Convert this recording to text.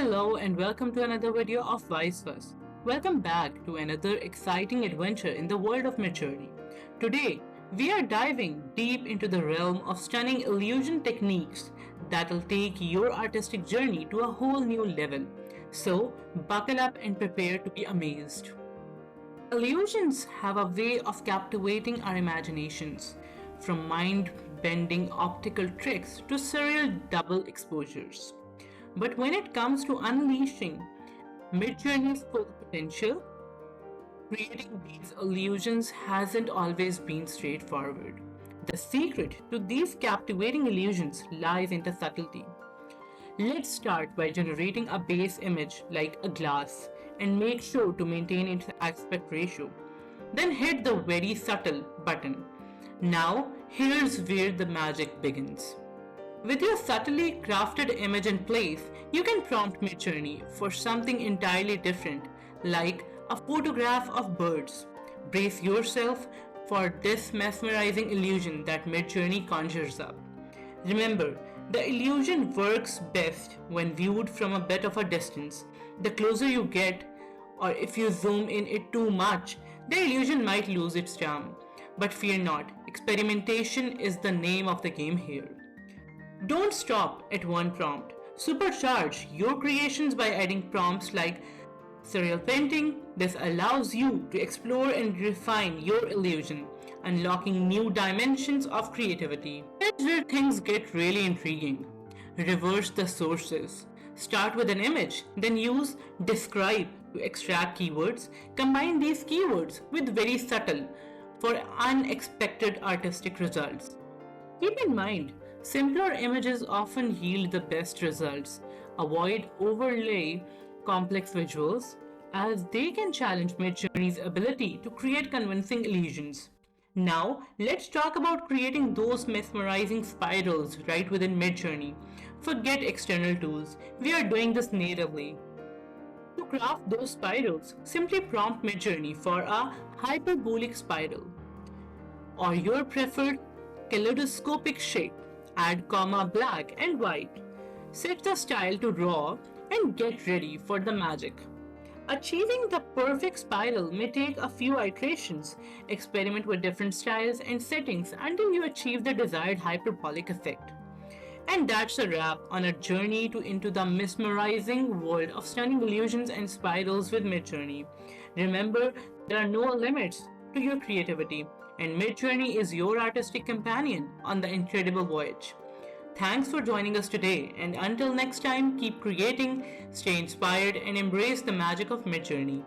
Hello and welcome to another video of Wisefuss. Welcome back to another exciting adventure in the world of Midjourney. Today, we are diving deep into the realm of stunning illusion techniques that'll take your artistic journey to a whole new level. So, buckle up and prepare to be amazed. Illusions have a way of captivating our imaginations, from mind-bending optical tricks to surreal double exposures. But when it comes to unleashing Midjourney's full potential, creating these illusions hasn't always been straightforward. The secret to these captivating illusions lies in the subtlety. Let's start by generating a base image like a glass and make sure to maintain its aspect ratio. Then hit the very subtle button. Now, here's where the magic begins. With your subtly crafted image in place, you can prompt Midjourney for something entirely different, like a photograph of birds. Brace yourself for this mesmerizing illusion that Midjourney conjures up. Remember, the illusion works best when viewed from a bit of a distance. The closer you get, or if you zoom in it too much, the illusion might lose its charm. But fear not, experimentation is the name of the game here. Don't stop at one prompt. Supercharge your creations by adding prompts like surreal painting. This allows you to explore and refine your illusion, unlocking new dimensions of creativity. Here's where things get really intriguing. Reverse the sources. Start with an image, then use describe to extract keywords. Combine these keywords with very subtle for unexpected artistic results. Keep in mind, simpler images often yield the best results. Avoid overlay complex visuals as they can challenge Midjourney's ability to create convincing illusions. Now, let's talk about creating those mesmerizing spirals right within Midjourney. Forget external tools, we are doing this natively. To craft those spirals, simply prompt Midjourney for a hyperbolic spiral or your preferred kaleidoscopic shape. Add comma black and white. Set the style to raw and get ready for the magic. Achieving the perfect spiral may take a few iterations. Experiment with different styles and settings until you achieve the desired hyperbolic effect. And that's a wrap on a journey into the mesmerizing world of stunning illusions and spirals with Midjourney. Remember, there are no limits to your creativity, and Midjourney is your artistic companion on the incredible voyage. Thanks for joining us today, and until next time, keep creating, stay inspired, and embrace the magic of Midjourney.